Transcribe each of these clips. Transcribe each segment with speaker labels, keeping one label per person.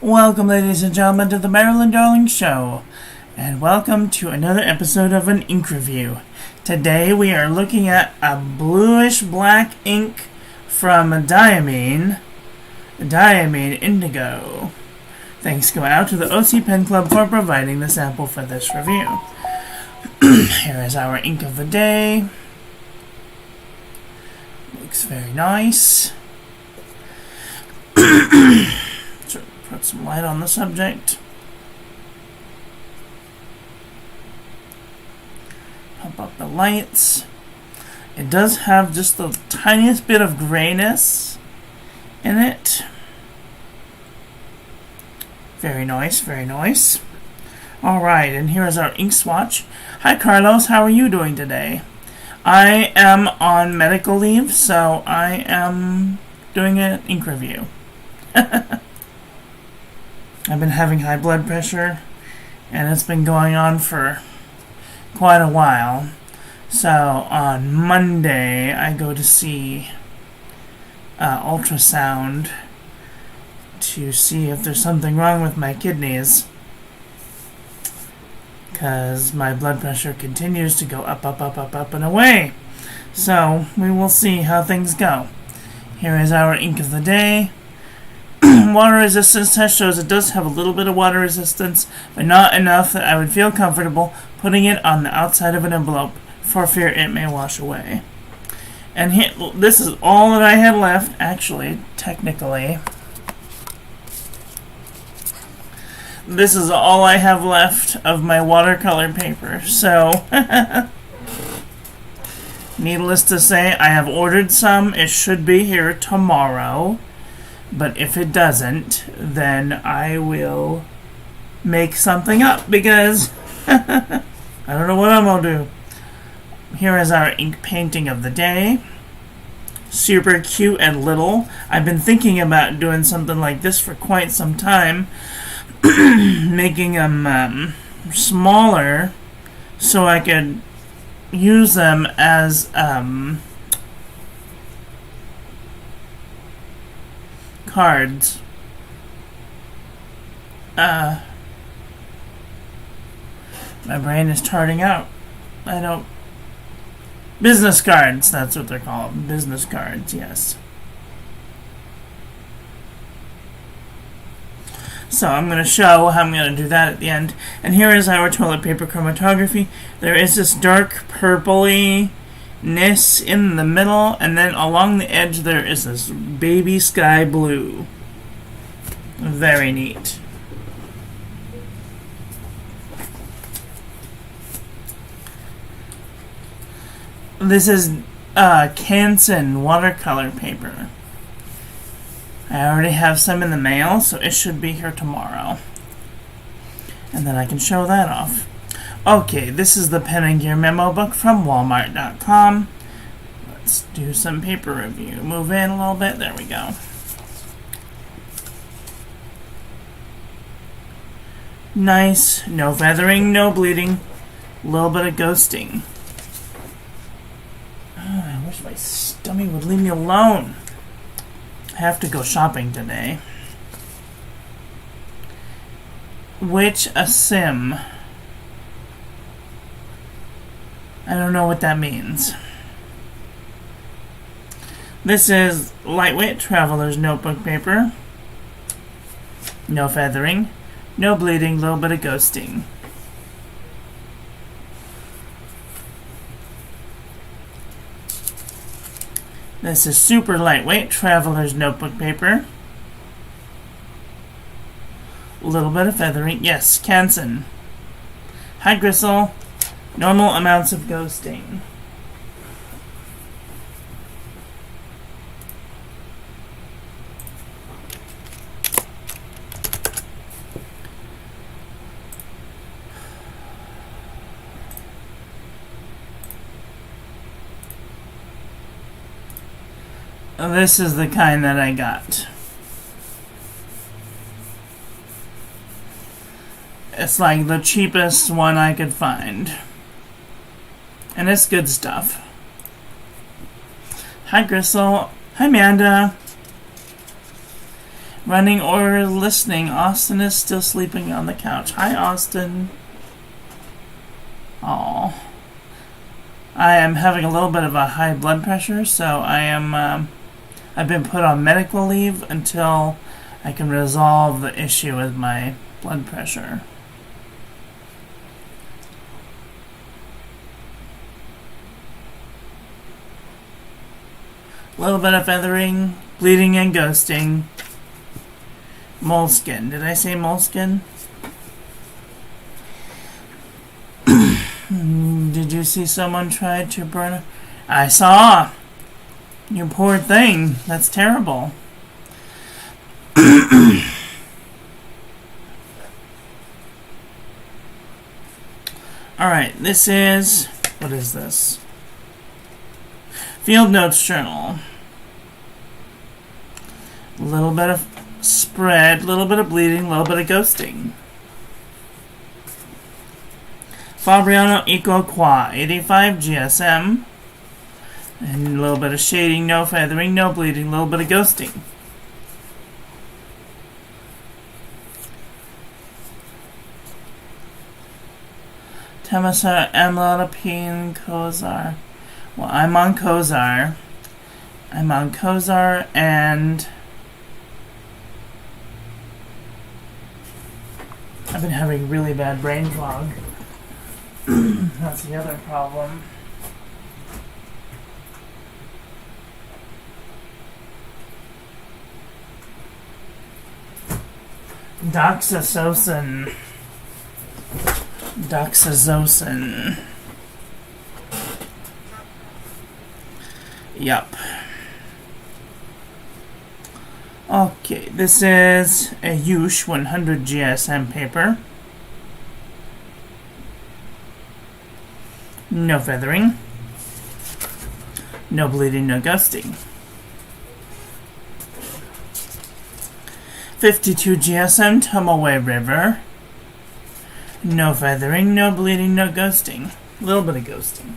Speaker 1: Welcome, ladies and gentlemen, to the Marilyn Darling Show, and welcome to another episode of an ink review. Today we are looking at a bluish-black ink from Diamine Indigo. Thanks go out to the OC Pen Club for providing the sample for this review. Here is our ink of the day. Looks very nice. Put some light on the subject. Pump up the lights. It does have just the tiniest bit of grayness in it. Very nice, very nice. Alright, and here is our ink swatch. Hi Carlos, how are you doing today? I am on medical leave, so I am doing an ink review. I've been having high blood pressure, and it's been going on for quite a while. So on Monday, I go to see ultrasound to see if there's something wrong with my kidneys, because my blood pressure continues to go up, and away. So we will see how things go. Here is our ink of the day. Water resistance test shows it does have a little bit of water resistance, but not enough that I would feel comfortable putting it on the outside of an envelope for fear it may wash away. And this is all that I had left, actually, technically. This is all I have left of my watercolor paper, so needless to say, I have ordered some. It should be here tomorrow. But if it doesn't, then I will make something up, because I don't know what I'm going to do. Here is our ink painting of the day. Super cute and little. I've been thinking about doing something like this for quite some time. Making them smaller so I could use them as cards. My brain is charting out. Business cards, that's what they're called. Business cards, yes. So I'm going to show how I'm going to do that at the end. And here is our toilet paper chromatography. There is this dark purpley-ness in the middle, and then along the edge there is this baby sky blue. Very neat. This is Canson watercolor paper. I already have some in the mail, so it should be here tomorrow. And then I can show that off. Okay, this is the Pen and Gear memo book from Walmart.com. Let's do some paper review. Move in a little bit. There we go. Nice. No feathering, no bleeding. A little bit of ghosting. Oh, I wish my stomach would leave me alone. I have to go shopping today. Which a sim. I don't know what that means. This is lightweight traveler's notebook paper. No feathering, no bleeding, little bit of ghosting. This is super lightweight traveler's notebook paper. A little bit of feathering. Yes, Canson. High gristle. Normal amounts of ghosting. This is the kind that I got. It's like the cheapest one I could find. And it's good stuff. Hi Gristle. Hi Amanda. Running or listening. Austin is still sleeping on the couch. Hi, Austin. Aw. I am having a little bit of a high blood pressure, so I've been put on medical leave until I can resolve the issue with my blood pressure. A little bit of feathering, bleeding and ghosting. Moleskin. Did I say moleskin? Did you see someone try to burn a... I saw! You poor thing. That's terrible. Alright, this is... What is this? Field Notes Journal. A little bit of spread, a little bit of bleeding, a little bit of ghosting. Fabriano Eco Qua 85 GSM. And a little bit of shading, no feathering, no bleeding, a little bit of ghosting. Temasa Amlodipine Kozar. Well, I'm on Kozar. And I've been having really bad brain fog. That's the other problem. Doxazocin. Yup. Okay, this is a Yush 100 GSM paper. No feathering. No bleeding, no ghosting. 52 GSM Tumaway River. No feathering, no bleeding, no ghosting. A little bit of ghosting.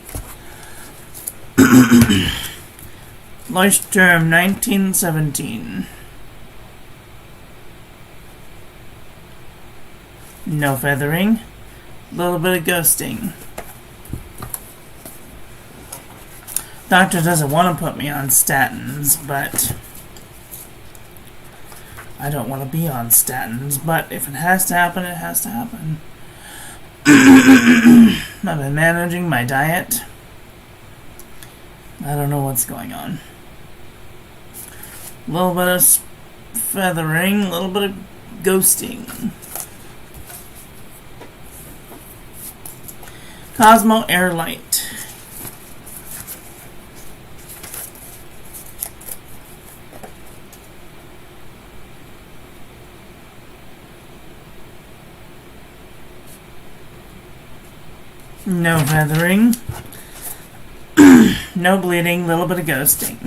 Speaker 1: Leuchtturm 1917. No feathering. A little bit of ghosting. Doctor doesn't want to put me on statins, but I don't want to be on statins, but if it has to happen, it has to happen. I've been managing my diet. I don't know what's going on. A little bit of feathering, a little bit of ghosting. Cosmo Airlight. No feathering. No bleeding, a little bit of ghosting.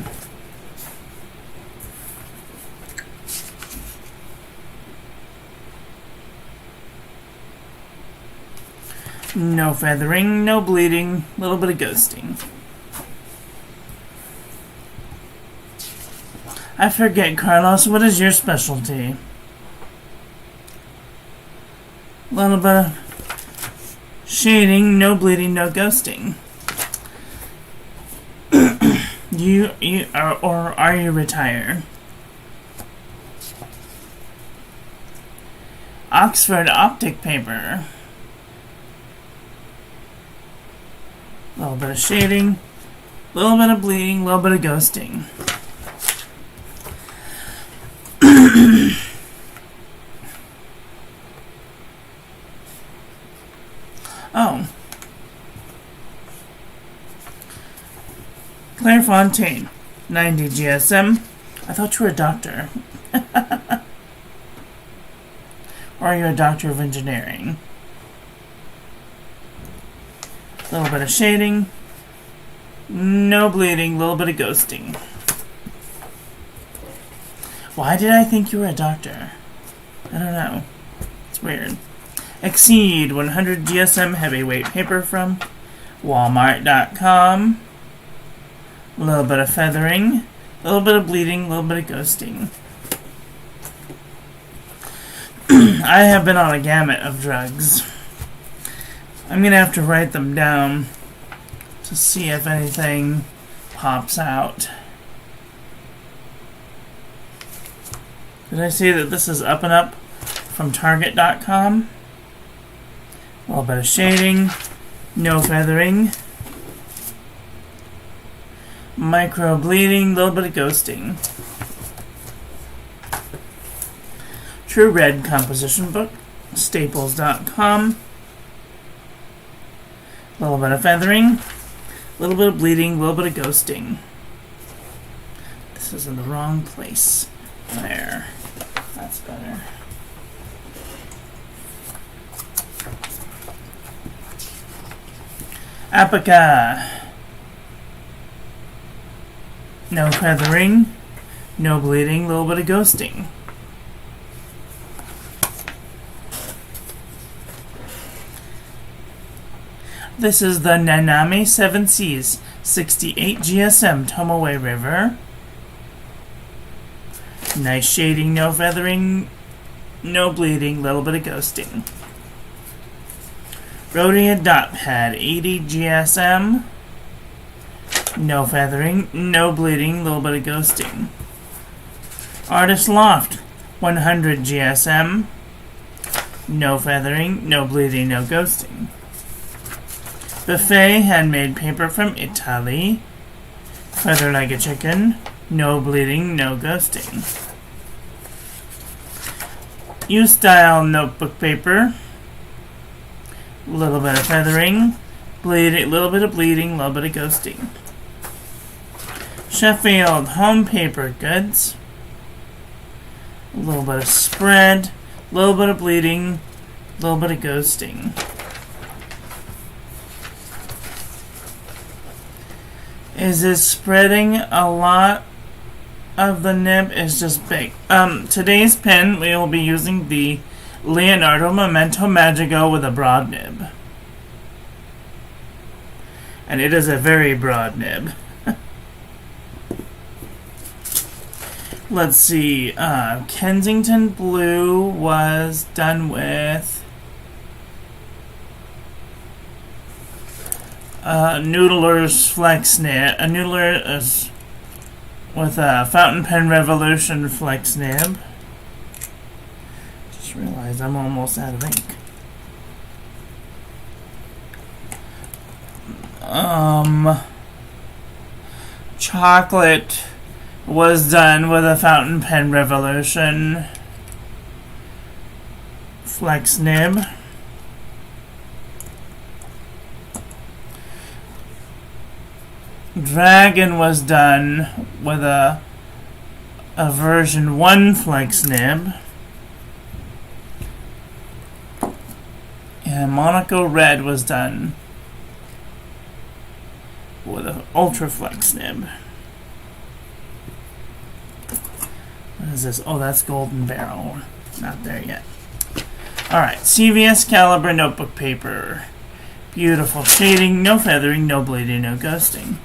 Speaker 1: No feathering, no bleeding, a little bit of ghosting. I forget, Carlos, what is your specialty? A little bit of shading, no bleeding, no ghosting. Are you retired? Oxford optic paper. A little bit of shading, a little bit of bleeding, a little bit of ghosting. Oh. Clairefontaine, 90 GSM. I thought you were a doctor. Or are you a doctor of engineering? A little bit of shading. No bleeding, a little bit of ghosting. Why did I think you were a doctor? I don't know. It's weird. Exceed 100 GSM heavyweight paper from Walmart.com. A little bit of feathering, a little bit of bleeding, a little bit of ghosting. I have been on a gamut of drugs. I'm gonna have to write them down to see if anything pops out. Did I see that this is Up and Up from Target.com? A little bit of shading, no feathering, micro bleeding, a little bit of ghosting. True Red composition book, Staples.com. A little bit of feathering, a little bit of bleeding, a little bit of ghosting. This is in the wrong place. There. That's better. Apica. No feathering, no bleeding, a little bit of ghosting. This is the Nanami 7 Seas 68 GSM Tomoe River. Nice shading, no feathering, no bleeding, little bit of ghosting. Rhodia Dot Pad 80 GSM. No feathering, no bleeding, little bit of ghosting. Artist Loft 100 GSM. No feathering, no bleeding, no ghosting. Buffet handmade paper from Italy. Feather like a chicken. No bleeding, no ghosting. U-Style notebook paper. Little bit of feathering. Bleeding, little bit of bleeding, little bit of ghosting. Sheffield home paper goods. A little bit of spread. Little bit of bleeding. Little bit of ghosting. Is it spreading a lot of the nib? Is just big. Today's pen, we will be using the Leonardo Memento Magico with a broad nib. And it is a very broad nib. Let's see. Kensington Blue was done with Noodler's Flex Nib. A Noodler is with a Fountain Pen Revolution Flex Nib. Just realized I'm almost out of ink. Chocolate was done with a Fountain Pen Revolution Flex Nib. Dragon was done with a version 1 Flex Nib. And Monaco Red was done with an Ultra Flex Nib. What is this? Oh, that's Golden Barrel. Not there yet. Alright, CVS Caliber notebook paper. Beautiful shading, no feathering, no bleeding, no ghosting.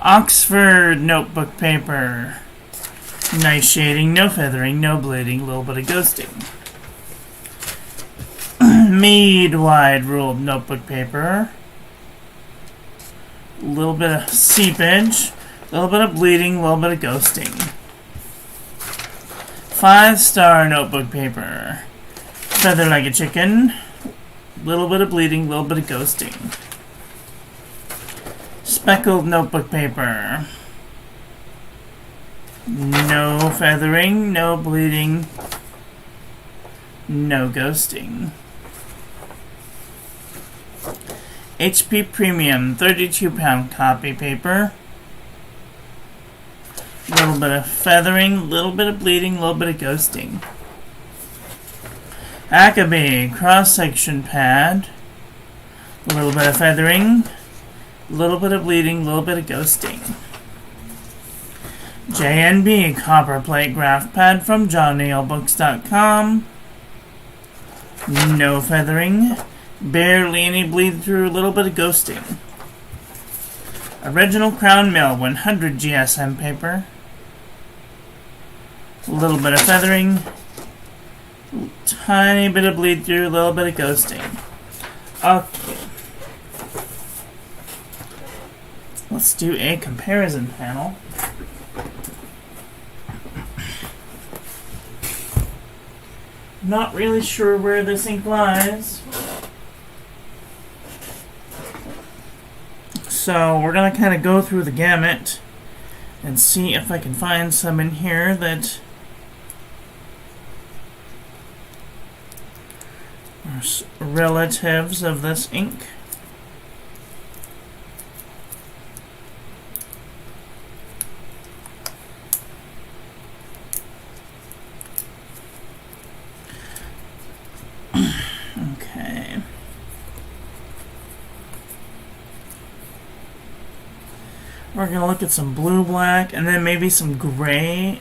Speaker 1: Oxford notebook paper. Nice shading, no feathering, no bleeding, a little bit of ghosting. Mead wide ruled notebook paper. A little bit of seepage, a little bit of bleeding, a little bit of ghosting. 5-star notebook paper. Feather like a chicken. Little bit of bleeding, little bit of ghosting. Speckled notebook paper. No feathering, no bleeding, no ghosting. HP Premium 32-pound copy paper. Little bit of feathering, little bit of bleeding, little bit of ghosting. Acme cross-section pad. A little bit of feathering, little bit of bleeding, little bit of ghosting. JNB copper plate graph pad from johnneilbooks.com. No feathering, barely any bleed through, a little bit of ghosting. Original Crown Mill 100 GSM paper. A little bit of feathering. Tiny bit of bleed through, a little bit of ghosting. Okay. Let's do a comparison panel. Not really sure where this ink lies. So we're going to kind of go through the gamut and see if I can find some in here that are relatives of this ink. Okay. We're going to look at some blue-black and then maybe some gray.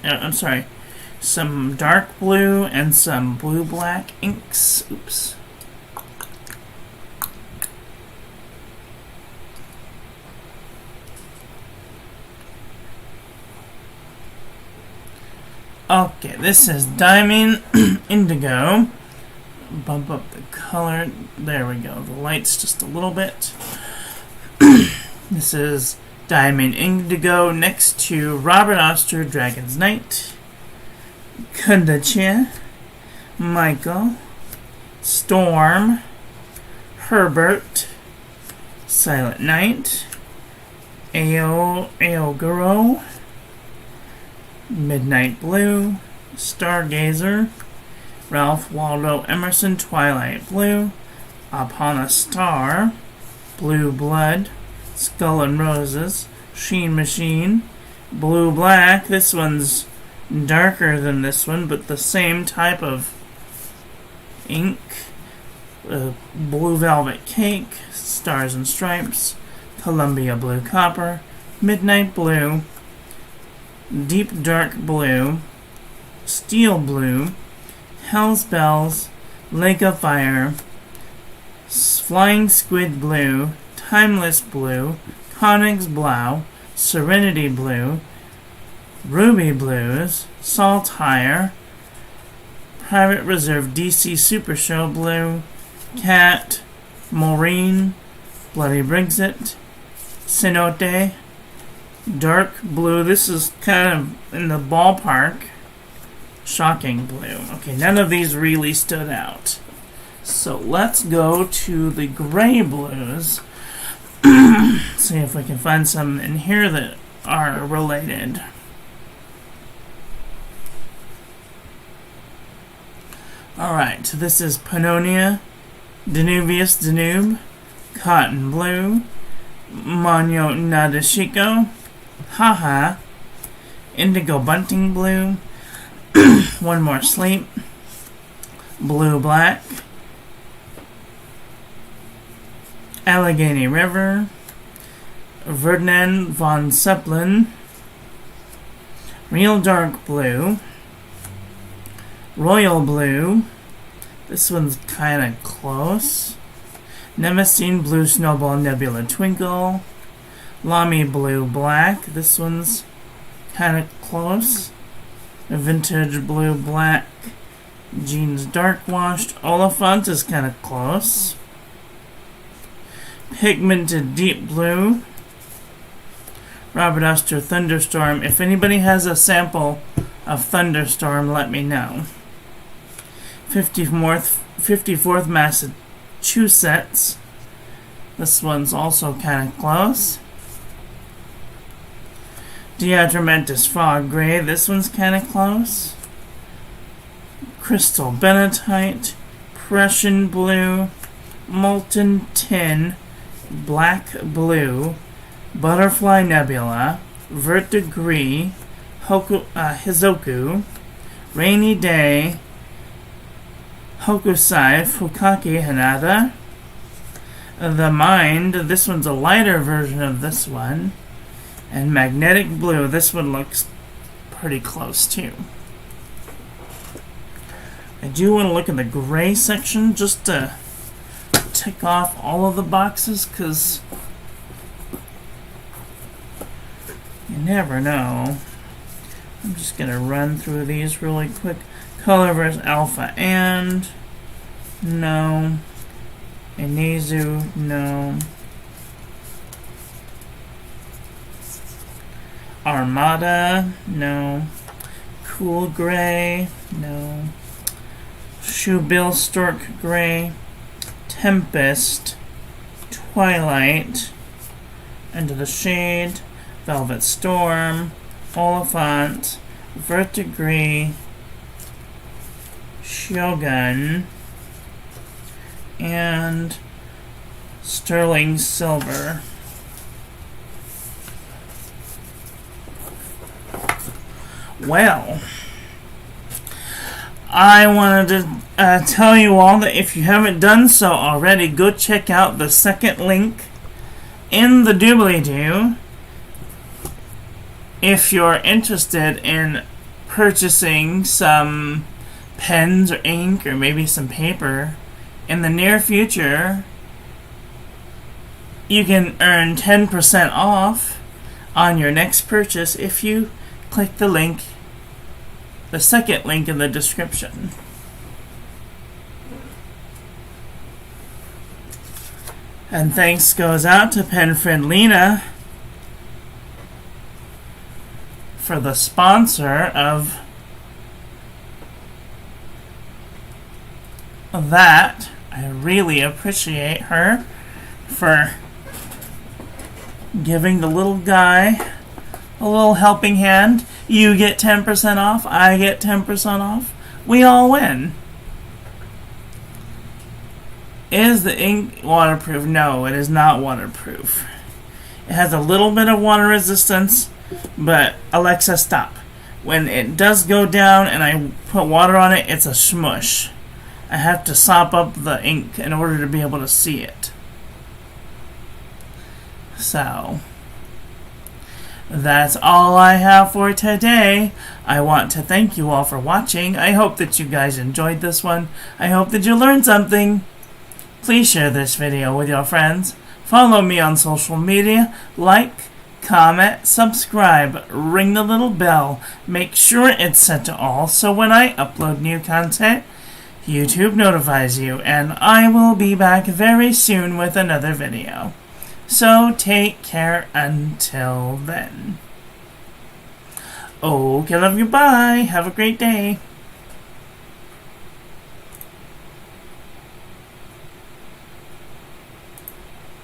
Speaker 1: Some dark blue and some blue-black inks. Oops. Okay, this is Diamine Indigo. Bump up the color. There we go. The light's just a little bit. This is Diamine Indigo next to Robert Oster, Dragon's Knight, Kundache, Michael, Storm, Herbert, Silent Knight, Aoguro, Midnight Blue, Stargazer, Ralph Waldo Emerson, Twilight Blue, Upon a Star, Blue Blood, Skull and Roses, Sheen Machine, Blue Black. This one's darker than this one, but the same type of ink. Blue Velvet Cake, Stars and Stripes, Columbia Blue Copper, Midnight Blue, Deep Dark Blue, Steel Blue, Hell's Bells, Lake of Fire, Flying Squid Blue, Timeless Blue, Konig's Blau, Serenity Blue, Ruby Blues, Saltire, Private Reserve DC Super Show Blue, Cat, Maureen, Bloody Brexit, Cenote, Dark Blue. This is kind of in the ballpark. Shocking Blue. Okay, none of these really stood out. So let's go to the gray blues. See if we can find some in here that are related. Alright, so this is Pannonia, Danubius Danube, Cotton Blue, Monyo Nadeshiko, Haha, Indigo Bunting Blue, One More Sleep, Blue Black, Allegheny River, Ferdinand von Zeppelin, Real Dark Blue, Royal Blue. This one's kind of close. Nemesine Blue Snowball Nebula Twinkle, Lamy Blue Black. This one's kind of close. Vintage Blue Black, Jeans Dark Washed. Oliphant is kind of close. Pigmented Deep Blue, Robert Oster Thunderstorm. If anybody has a sample of Thunderstorm, let me know. 54th Massachusetts. This one's also kind of close. Diatramentus Fog Gray. This one's kind of close. Crystal Benatite, Prussian Blue, Molten Tin, Black Blue, Butterfly Nebula, Verdigris, Hizoku, Rainy Day, Hokusai Fukaki Hanada, The Mind. This one's a lighter version of this one. And Magnetic Blue. This one looks pretty close too. I do want to look in the gray section just to tick off all of the boxes, because You never know. I'm just going to run through these really quick. Colorverse Alpha and no. Inizu, no. Armada, no. Cool Gray, no. Shoebill Stork Gray, Tempest, Twilight, Into the Shade, Velvet Storm, Oliphant, Verdigris, Shogun, and Sterling Silver. Well, I wanted to tell you all that if you haven't done so already, go check out the second link in the doobly-doo if you're interested in purchasing some pens or ink or maybe some paper. In the near future, you can earn 10% off on your next purchase if you click the link, the second link in the description. And thanks goes out to pen friend Lena for the sponsor of that. I really appreciate her for giving the little guy a little helping hand. You get 10% off, I get 10% off. We all win. Is the ink waterproof? No, it is not waterproof. It has a little bit of water resistance, but Alexa, stop. When it does go down and I put water on it, it's a smush. I have to sop up the ink in order to be able to see it. So, that's all I have for today. I want to thank you all for watching. I hope that you guys enjoyed this one. I hope that you learned something. Please share this video with your friends. Follow me on social media. Like, comment, subscribe, ring the little bell. Make sure it's set to all so when I upload new content, YouTube notifies you. And I will be back very soon with another video. So take care until then. Okay, love you, bye. Have a great day.